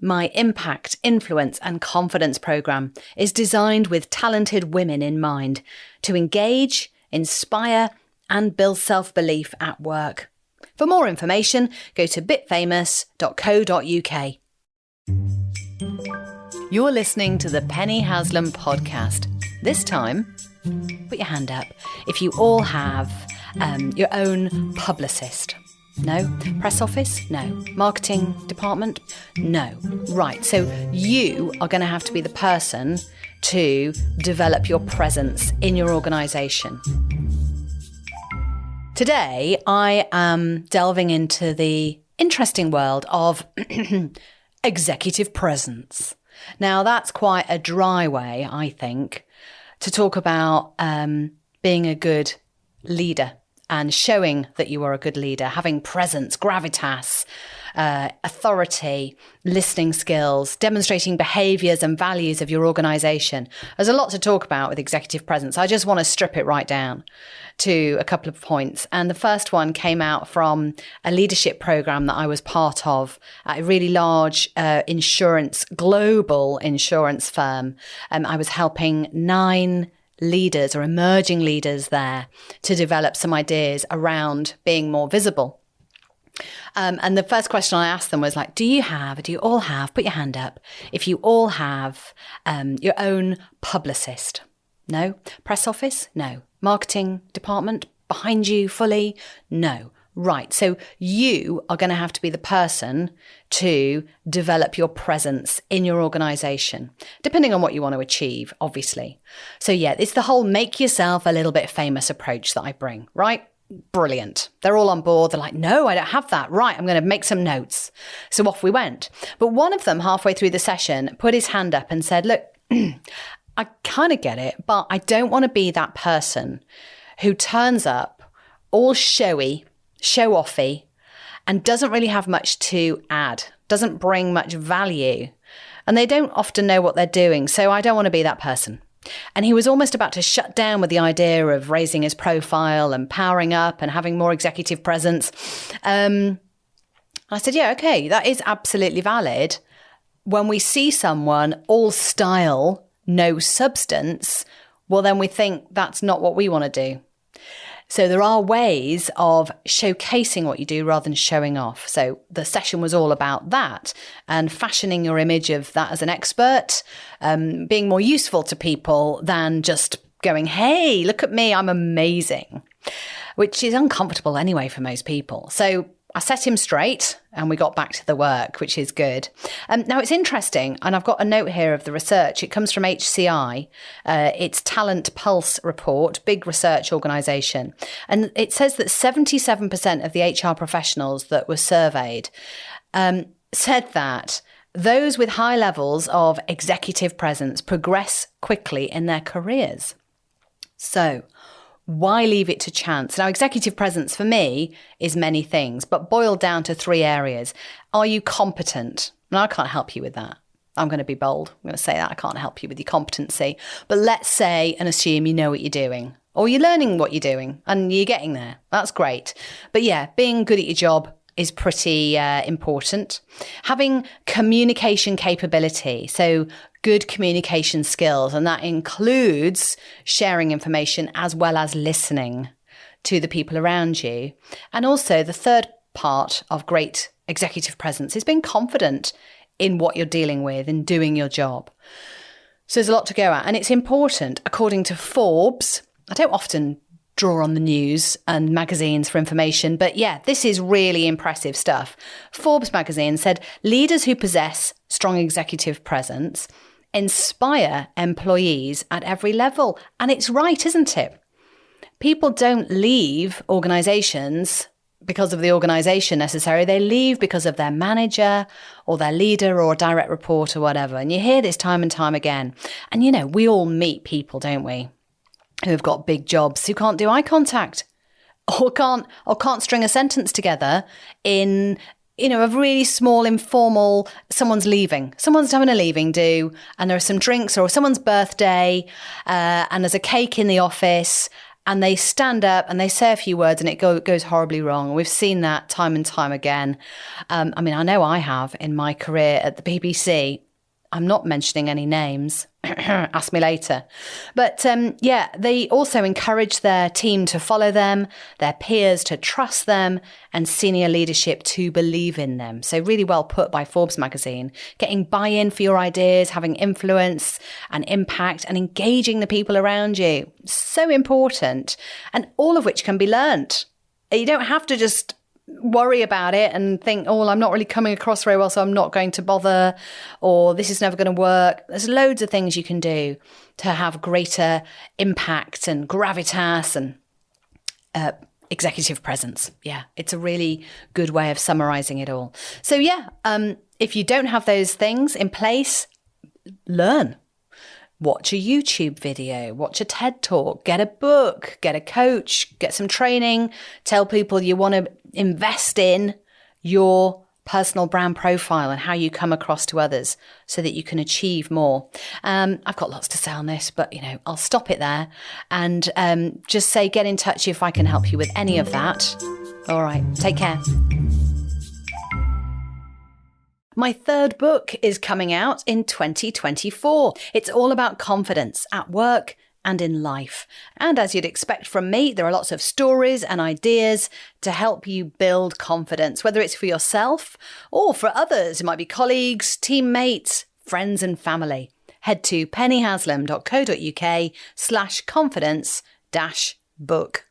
My Impact, Influence and Confidence programme is designed with talented women in mind to engage, inspire and build self-belief at work. For more information, go to bitfamous.co.uk. You're listening to the Penny Haslam podcast. This time, put your hand up if you all have your own publicist. No? Press office? No. Marketing department? No. Right, so you are going to have to be the person to develop your presence in your organisation. Today, I am delving into the interesting world of executive presence. Now, that's quite a dry way, I think, to talk about being a good leader and showing that you are a good leader, having presence, gravitas, authority, listening skills, demonstrating behaviours and values of your organisation. There's a lot to talk about with executive presence. I just want to strip it right down to a couple of points. And the first one came out from a leadership program that I was part of at a really large global insurance firm. I was helping 9 leaders or emerging leaders there to develop some ideas around being more visible. And the first question I asked them was like, do you all have, put your hand up, if you all have your own publicist? No. Press office? No. Marketing department behind you fully? No. Right. So you are going to have to be the person to develop your presence in your organization, depending on what you want to achieve, obviously. So yeah, it's the whole make yourself a little bit famous approach that I bring, right? Brilliant. They're all on board. They're like, no, I don't have that. Right. I'm going to make some notes. So off we went. But one of them halfway through the session put his hand up and said, look, I kind of get it, but I don't want to be that person who turns up all showy, show-offy, and doesn't really have much to add, doesn't bring much value. And they don't often know what they're doing. So I don't want to be that person. And he was almost about to shut down with the idea of raising his profile and powering up and having more executive presence. I said, yeah, okay, that is absolutely valid. When we see someone all style, no substance, well, then we think that's not what we want to do. So there are ways of showcasing what you do rather than showing off. So the session was all about that and fashioning your image of that as an expert, being more useful to people than just going, hey, look at me, I'm amazing, which is uncomfortable anyway for most people. So I set him straight and we got back to the work, which is good. Now, it's interesting, and I've got a note here of the research. It comes from HCI. It's Talent Pulse report, big research organisation. And it says that 77% of the HR professionals that were surveyed said that those with high levels of executive presence progress quickly in their careers. So why leave it to chance? Now, executive presence for me is many things, but boiled down to 3 areas. Are you competent? And I can't help you with that. I'm going to be bold. I'm going to say that. I can't help you with your competency. But let's say and assume you know what you're doing, or you're learning what you're doing and you're getting there. That's great. But yeah, being good at your job is pretty important. Having communication capability. So good communication skills, and that includes sharing information as well as listening to the people around you. And also the third part of great executive presence is being confident in what you're dealing with and doing your job. So there's a lot to go at, and it's important. According to Forbes, I don't often draw on the news and magazines for information, but yeah, this is really impressive stuff. Forbes magazine said leaders who possess strong executive presence inspire employees at every level. And it's right, isn't it? People don't leave organizations because of the organization necessarily. They leave because of their manager or their leader or direct report or whatever. And you hear this time and time again. And, you know, we all meet people, don't we, who have got big jobs, who can't do eye contact or can't string a sentence together in, you know, a really small, informal, someone's having a leaving do, and there are some drinks or someone's birthday, and there's a cake in the office, and they stand up and they say a few words and it goes horribly wrong. We've seen that time and time again. I mean, I know I have in my career at the BBC. I'm not mentioning any names. Ask me later. But yeah, they also encourage their team to follow them, their peers to trust them, and senior leadership to believe in them. So really well put by Forbes magazine. Getting buy-in for your ideas, having influence and impact, and engaging the people around you. So important. And all of which can be learned. You don't have to just worry about it and think, oh, well, I'm not really coming across very well, so I'm not going to bother, or this is never going to work. There's loads of things you can do to have greater impact and gravitas and executive presence. Yeah, it's a really good way of summarizing it all. So yeah, if you don't have those things in place, learn. Watch a YouTube video, watch a TED Talk, get a book, get a coach, get some training, tell people you want to invest in your personal brand profile and how you come across to others so that you can achieve more. I've got lots to say on this, but I'll stop it there and just say get in touch if I can help you with any of that. All right, take care. My third book is coming out in 2024. It's all about confidence at work and in life. And as you'd expect from me, there are lots of stories and ideas to help you build confidence, whether it's for yourself or for others. It might be colleagues, teammates, friends and family. Head to pennyhaslam.co.uk/confidence-book.